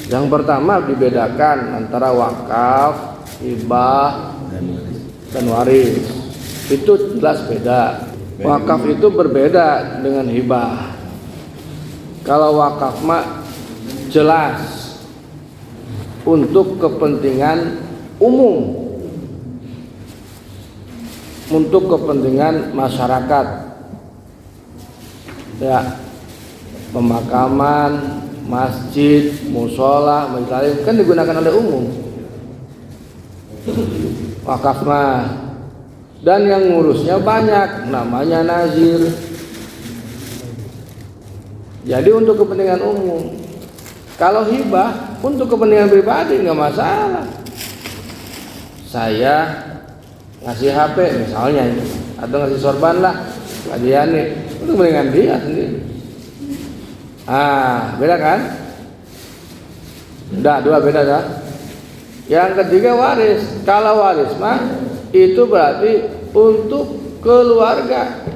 Yang pertama dibedakan antara wakaf, hibah, dan waris. Itu jelas beda. Wakaf itu berbeda dengan hibah. Kalau wakaf mah jelas untuk kepentingan umum, untuk kepentingan masyarakat, ya, pemakaman, masjid, musola, majelis kan digunakan oleh umum. Wakaf mah, dan yang ngurusnya banyak, namanya nazir. Jadi untuk kepentingan umum. Kalau hibah untuk kepentingan pribadi nggak masalah. Saya ngasih HP misalnya ini, atau ngasih sorban lah, kajian nih, untuk kepentingan dia sendiri. Beda kan? Udah, dua beda dah. Yang ketiga waris. Kalau waris mah itu berarti untuk keluarga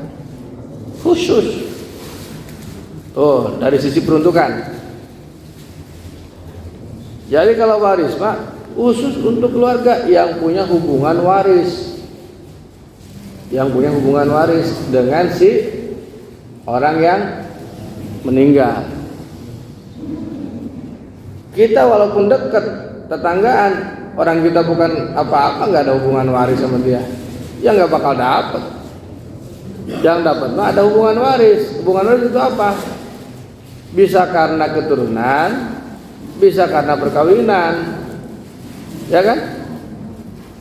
khusus. Tuh, dari sisi peruntukan. Jadi kalau waris mah khusus untuk keluarga yang punya hubungan waris. Yang punya hubungan waris dengan si orang yang meninggal. Kita walaupun dekat tetanggaan, orang kita bukan apa-apa, nggak ada hubungan waris sama dia, ya nggak bakal dapat. Yang dapat mah ada hubungan waris. Hubungan waris itu apa? Bisa karena keturunan, bisa karena perkawinan, ya kan?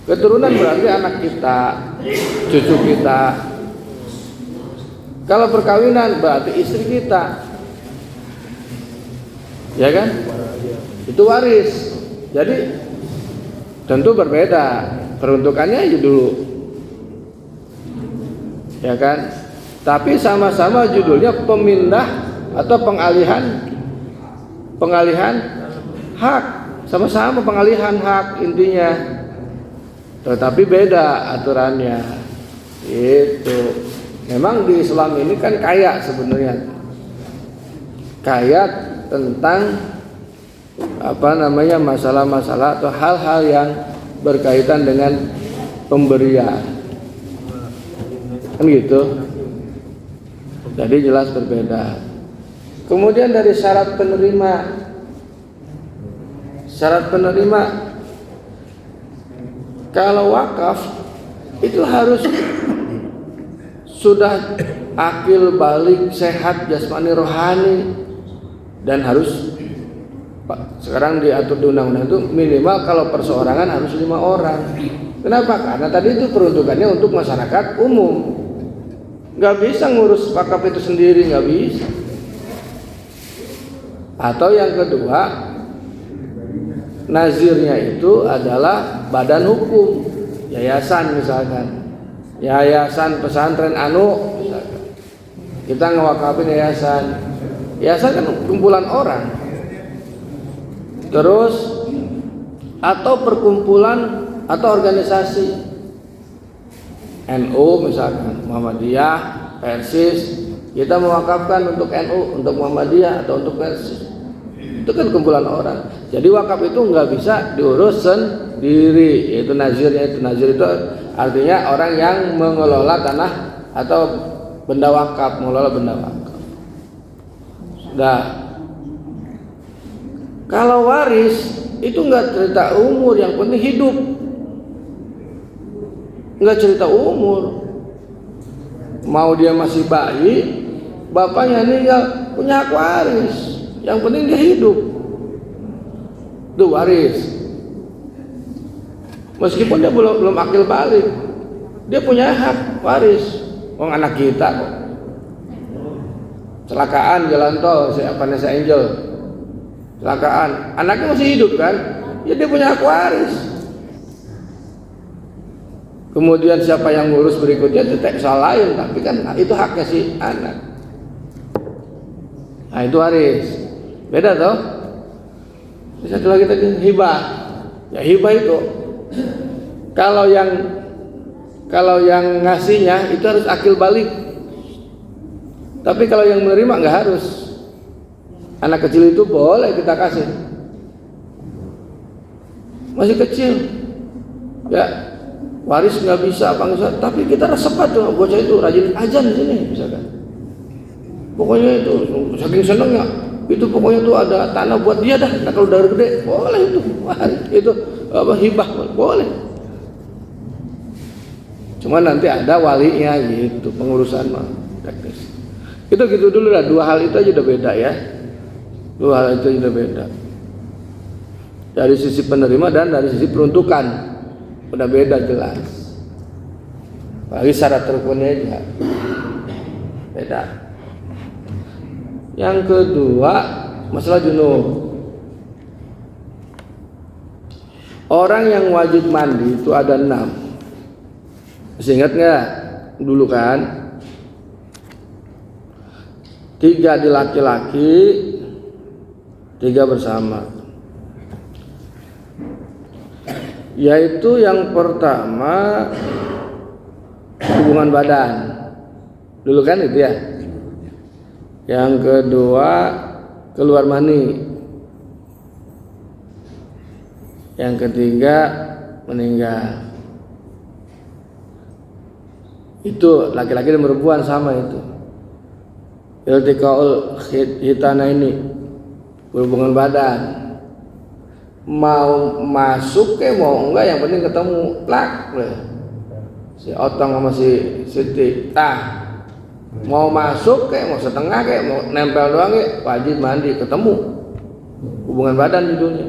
Keturunan berarti anak kita, cucu kita. Kalau perkawinan berarti istri kita, ya kan? Itu waris. Jadi tentu berbeda peruntukannya aja dulu, ya kan? Tapi sama-sama judulnya pemindah atau pengalihan hak, sama-sama pengalihan hak intinya, tetapi beda aturannya. Itu memang di Islam ini kan kaya sebenarnya, kaya tentang masalah-masalah atau hal-hal yang berkaitan dengan pemberian, kan gitu. Jadi jelas berbeda. Kemudian dari syarat penerima, kalau wakaf itu harus sudah akil balik, sehat jasmani rohani, dan harus, sekarang diatur di undang-undang itu minimal kalau perseorangan harus 5 orang. Kenapa? Karena tadi itu peruntukannya untuk masyarakat umum. Nggak bisa ngurus wakaf itu sendiri, nggak bisa. Atau yang kedua, nazirnya itu adalah badan hukum, yayasan misalkan, yayasan pesantren misalkan. Kita ngewakafin yayasan kan kumpulan orang. Terus atau perkumpulan atau organisasi, NU misalkan, Muhammadiyah, Persis, kita mewakafkan untuk NU, untuk Muhammadiyah atau untuk Persis. Itu kan kumpulan orang. Jadi wakaf itu nggak bisa diurus sendiri. Yaitu nazirnya, itu nazir itu artinya orang yang mengelola tanah atau benda wakaf, mengelola benda wakaf. Sudah. Kalau waris itu nggak cerita umur, yang penting hidup. Nggak cerita umur. Mau dia masih bayi, bapaknya meninggal, punya hak waris. Yang penting dia hidup. Itu waris. Meskipun dia belum akil balik, dia punya hak waris. Anak kita kok. Celakaan jalan tol, Vanessa Angel. Celakaan, anaknya masih hidup kan? Ya dia punya hak waris. Kemudian siapa yang ngurus berikutnya itu soal lain, tapi kan itu haknya si anak. Nah itu waris. Beda toh? Satu lagi tadi hibah. Ya hibah itu kalau yang ngasihnya itu harus akil balik. Tapi kalau yang menerima nggak harus. Anak kecil itu boleh kita kasih. masih kecil, ya waris nggak bisa apa nggak bisa, tapi kita resep aja bocah itu rajin azan di sini misalkan. Pokoknya itu saking senengnya, itu pokoknya tuh ada tanah buat dia dah. Nah, kalau udah gede boleh itu apa hibah boleh. Cuma nanti ada walinya gitu, pengurusan mah teknis. Itu gitu dulu lah, dua hal itu aja udah beda ya. Dua hal itu udah beda. Dari sisi penerima dan dari sisi peruntukan udah beda jelas. Apalagi syarat rukunnya aja beda. Yang kedua, masalah junub. Orang yang wajib mandi itu ada 6. Masih ingat nggak dulu kan? 3 di laki-laki, 3 bersama. Yaitu yang pertama hubungan badan. Dulu kan itu ya. Yang kedua keluar mani. Yang ketiga meninggal. Itu laki-laki dan perempuan sama itu. Iltiqaul hitana ini berhubungan badan. Mau masuk ke mau enggak yang penting ketemu plak. Si Otong sama si Siti mau masuk kayak mau setengah kayak mau nempel doang kayak wajib mandi ketemu. Hubungan badan judulnya.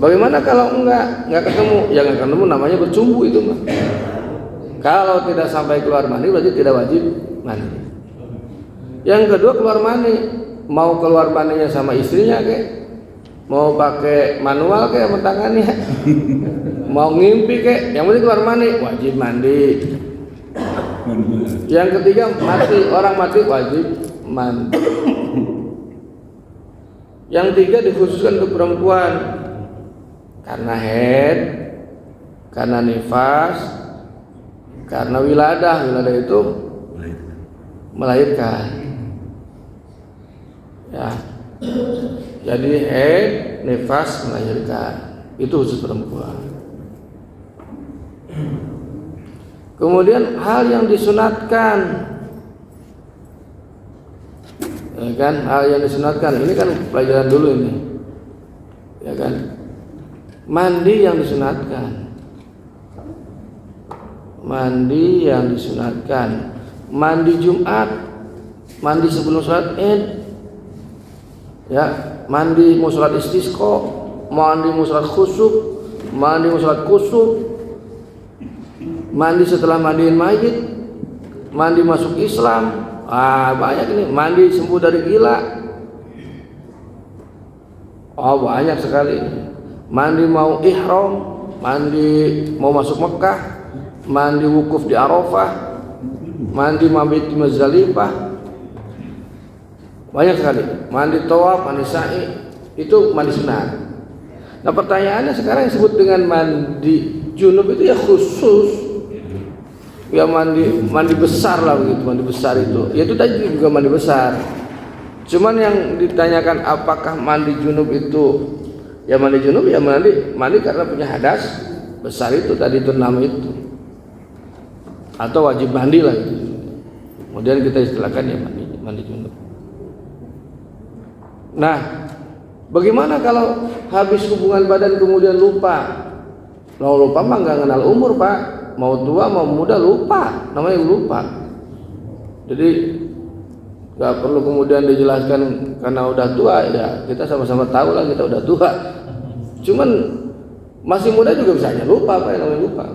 Bagaimana kalau enggak ketemu? Ya enggak ketemu namanya bercumbu itu mah. Kalau tidak sampai keluar mani berarti tidak wajib mandi. Yang kedua keluar mani, mau keluar maninya sama istrinya kayak mau pakai manual kayak sama tangannya, mau ngimpi kayak yang penting keluar mani wajib mandi. Yang ketiga mati, orang mati wajib mandi. Yang tiga dikhususkan untuk perempuan karena haid, karena nifas, karena wiladah itu melahirkan. Ya. Jadi haid, nifas melahirkan. Itu khusus perempuan. Kemudian hal yang disunatkan. Ya kan, hal yang disunatkan. Ini kan pelajaran dulu ini. Ya kan? Mandi yang disunatkan. Mandi yang disunatkan. Mandi Jumat, mandi sebelum sholat Id. Ya, mandi mau sholat istisqa, mandi mau sholat khusuk, mandi mau sholat kusuk, mandi setelah mandiin mayit, mandi masuk Islam. Banyak ini, mandi sembuh dari gila. Banyak sekali. Mandi mau ihram, mandi mau masuk Mekah, mandi wukuf di Arafah, mandi mabit di Muzdalifah. Banyak sekali. Mandi tawaf, mandi sa'i, itu mandi sunat. Nah pertanyaannya sekarang yang disebut dengan mandi junub itu ya khusus. Ya mandi besar lah begitu, mandi besar itu. Ya itu tadi juga mandi besar. Cuman yang ditanyakan apakah mandi junub itu ya mandi junub ya mandi karena punya hadas besar itu tadi itu 6 itu. Atau wajib mandi lah gitu. Kemudian kita istilahkan ya mandi junub. Nah, bagaimana kalau habis hubungan badan kemudian lupa? Kalau lupa mah nggak kenal umur Pak. Mau tua mau muda lupa, namanya lupa. Jadi nggak perlu kemudian dijelaskan karena udah tua ya kita sama-sama tahu lah kita udah tua. Cuman masih muda juga bisa aja lupa Pak, yang namanya lupa.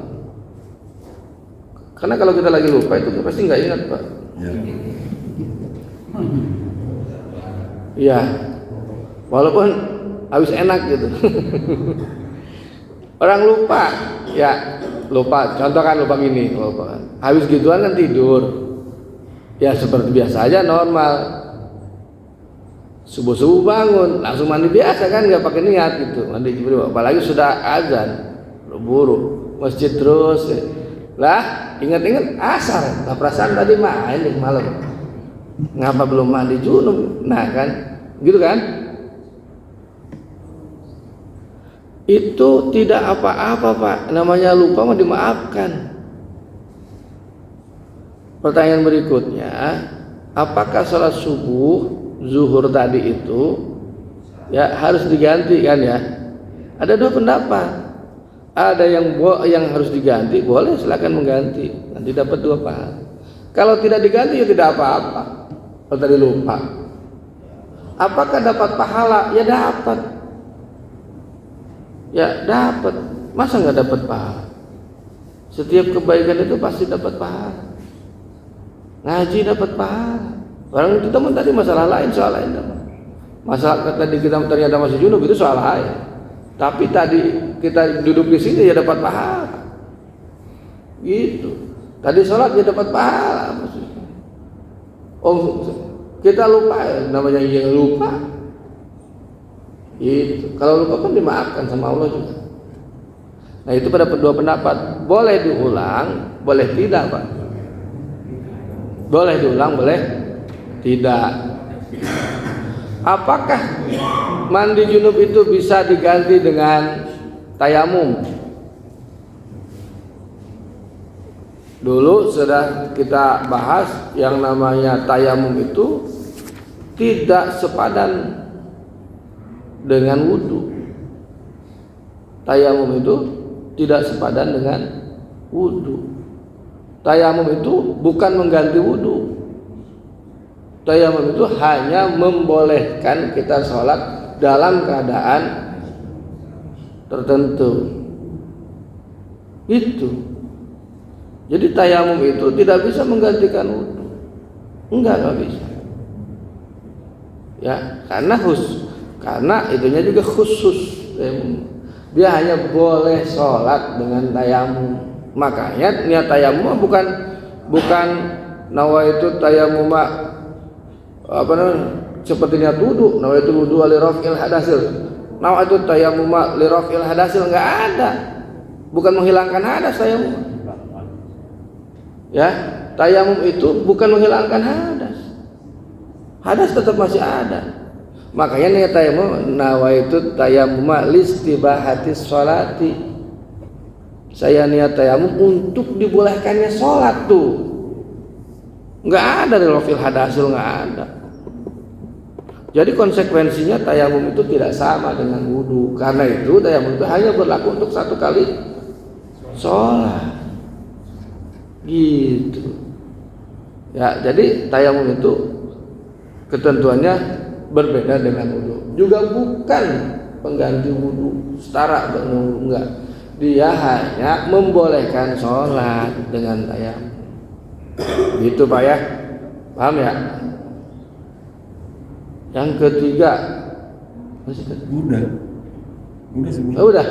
Karena kalau kita lagi lupa itu pasti nggak ingat Pak. Iya, walaupun habis enak gitu. Orang lupa, ya lupa. Contoh kan lupa gini, lupa. Habis gituan kan tidur. Ya seperti biasa aja normal. Subuh bangun, langsung mandi biasa kan, nggak pakai niat gitu. Mandi jibril. Apalagi sudah azan, buru masjid terus. Lah, ingat-ingat asar. Lah perasaan tadi main di malam. Ngapa belum mandi junub? Nah kan, gitu kan? itu tidak apa-apa Pak, namanya lupa mah dimaafkan. Pertanyaan berikutnya, apakah sholat subuh zuhur tadi itu ya harus diganti kan ya? Ada dua pendapat. Ada yang harus diganti, boleh silakan mengganti, nanti dapat 2 pahala. Kalau tidak diganti ya tidak apa-apa. Kalau tadi lupa, apakah dapat pahala? Ya dapat. Ya dapat. Masa nggak dapat pahala? Setiap kebaikan itu pasti dapat pahala. Ngaji dapat pahala. Orang itu teman tadi masalah lain, soal lain teman. Masalah tadi kita ternyata masih junub itu soal lain. Tapi tadi kita duduk di sini ya dapat pahala. Gitu. Tadi sholat ya dapat pahala. Oh, kita lupa, namanya ya lupa. Gitu. Kalau lupa kan dimaafkan sama Allah juga. Nah itu pada dua pendapat. Boleh diulang, boleh tidak Pak. Boleh diulang, boleh tidak. Apakah mandi junub itu bisa diganti dengan tayamum? Dulu sudah kita bahas yang namanya tayamum itu tidak sepadan dengan wudu. Tayamum itu tidak sepadan dengan wudu. Tayamum itu bukan mengganti wudu. Tayamum itu hanya membolehkan kita sholat dalam keadaan tertentu. Itu. Jadi tayamum itu tidak bisa menggantikan wudu. Enggak bisa. Ya, karena itunya juga khusus. Dia hanya boleh sholat dengan tayamum. Makanya niat tayamum bukan nawaitu tayamum apa namanya seperti niat wudu, nawaitu wudu li raf'il hadasil. Nawaitu tayamum li raf'il hadasil, enggak ada. Bukan menghilangkan hadas tayamum. Ya, tayamum itu bukan menghilangkan hadas. Hadas tetap masih ada. Makanya niat tayamum nawaitu tayamum listibahatis sholati. Saya niat tayamum untuk dibolehkannya sholat tuh. Enggak ada li raf'il hadasil, enggak ada. Jadi konsekuensinya tayamum itu tidak sama dengan wudu. Karena itu tayamum itu hanya berlaku untuk 1 kali sholat. Gitu. Ya, jadi tayamum itu ketentuannya berbeda dengan wudu. Juga bukan pengganti wudu, setara dengan wudu, enggak. Dia hanya membolehkan sholat dengan tayamum. Gitu Pak ya. Paham ya? Yang ketiga, udah semua. Oh, udah.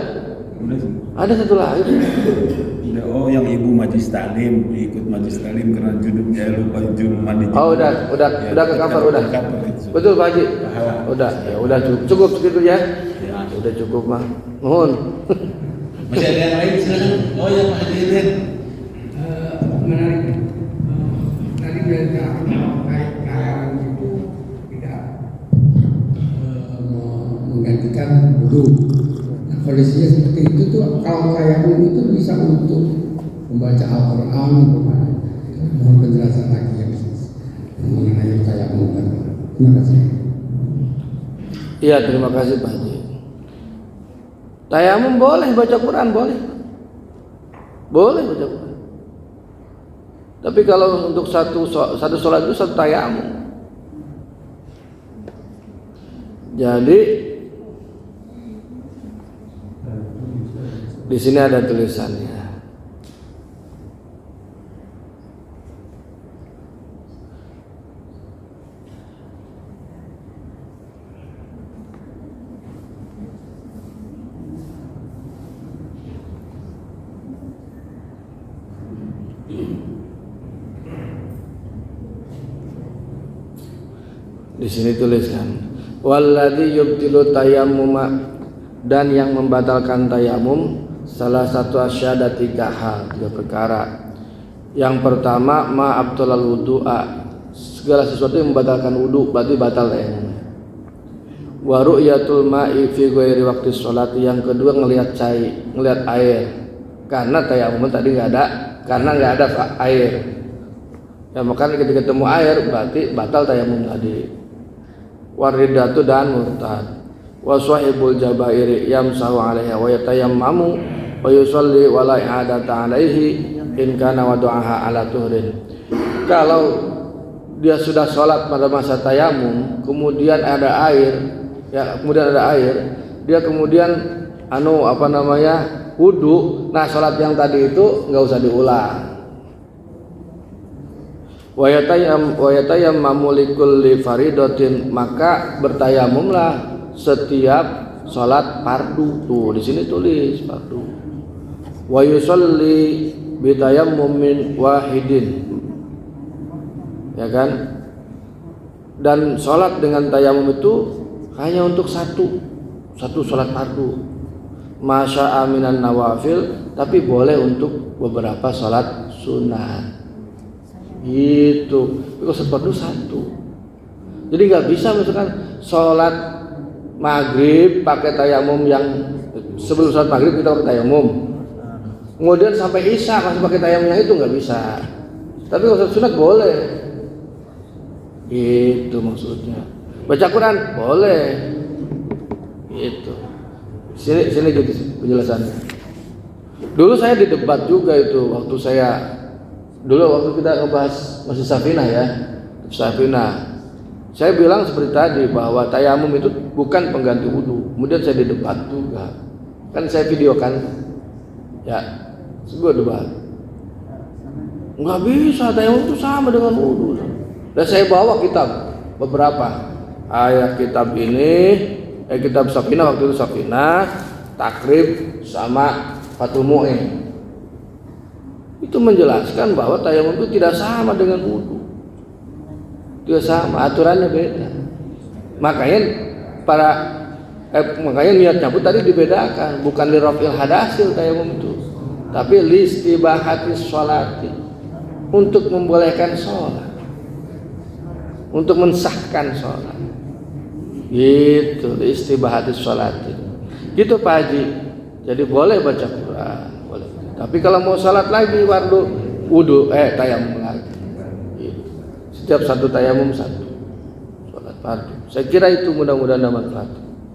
Semua. Ada satu lagi. Udah. Oh, yang ibu majlis taklim, ikut majlis taklim karena junubnya lupa junub mandi. Oh, udah ke cover udah. Betul Pak Haji. Udah, ya udah cukup segitu ya. Ya, udah cukup mah. Mohon. Masih ada yang lain silakan. Oh ya Pak Haji. Menarik. Tadi dari kayak itu tidak menggantikan wudu. Nah, kondisinya seperti itu tuh kalau tayamum itu bisa untuk membaca Al-Quran, mohon penjelasan lagi ya mengenai tayamum. Terima kasih. Iya, terima kasih Pak Haji. Tayamum boleh baca Quran, boleh baca Quran. Tapi kalau untuk satu sholat itu satu tayamum. Jadi di sini ada tulisannya. Di sini tuliskan walladzi yubtilu tayammuma, dan yang membatalkan tayamum salah satu asyada 3 hal, 3 perkara. Yang pertama ma'abtalal wudu'a, segala sesuatu yang membatalkan wudu berarti batal tayamum. Wa ru'yatul ma'i fi ghairi waqti sholati, yang kedua ngelihat air. Karena tayamum tadi nggak ada, karena nggak ada air. Ya makanya ketika ketemu air berarti batal tayamum tadi. Waridatu dan murtad. Wa sahibul jabairi yamsahu 'alaiha wa yatayammamu wa yusalli wa la i'adata 'alaihi in kana wadu'aha 'ala tuhrin. Kalau dia sudah sholat pada masa tayamum, kemudian ada air, dia kemudian wudu. Nah, sholat yang tadi itu nggak usah diulang. Wa yatayammamu likulli faridatin, maka bertayamumlah setiap sholat fardu. Tuh di sini tulis fardu. Wa yusalli bitayammumin wahidin, ya kan? Dan sholat dengan tayamum itu hanya untuk satu sholat fardu. Masya aminan nawafil, tapi boleh untuk beberapa sholat sunat. Gitu. Kalau sholat fardu satu. Jadi nggak bisa misalkan sholat maghrib pakai tayamum, yang sebelum sholat maghrib kita pakai tayamum, kemudian sampai isya masih pakai tayamum yang itu, nggak bisa. Tapi kalau sholat sunat boleh. Itu maksudnya. Baca Quran boleh. Itu. Sini gitu penjelasannya. Dulu saya didebat juga itu waktu kita ngebahas masih Safinah ya. Safinah. Saya bilang seperti tadi bahwa tayamum itu bukan pengganti wudu. Kemudian saya didebat juga. Kan saya videokan. Ya, sebuah debat. Enggak bisa, tayamum itu sama dengan wudu. Dan saya bawa kitab beberapa ayat kitab ini, kitab Safinah, waktu itu Safinah, Takrib sama Fathul Mu'in. Itu menjelaskan bahwa tayamum itu tidak sama dengan wudu. Tidak sama, aturannya beda. Makanya makanya niat cabut tadi dibedakan, bukan li raf'il hadasil tayamum itu, tapi li istibahatis sholati, untuk membolehkan sholat, untuk mensahkan sholat. Gitu, li istibahatis sholati. Gitu Pak Haji. Jadi boleh baca Quran, boleh. Tapi kalau mau sholat lagi wudu tayamum lagi. Gitu. Setiap satu tayamum satu sholat fardu. Saya kira itu mudah-mudahan bermanfaat.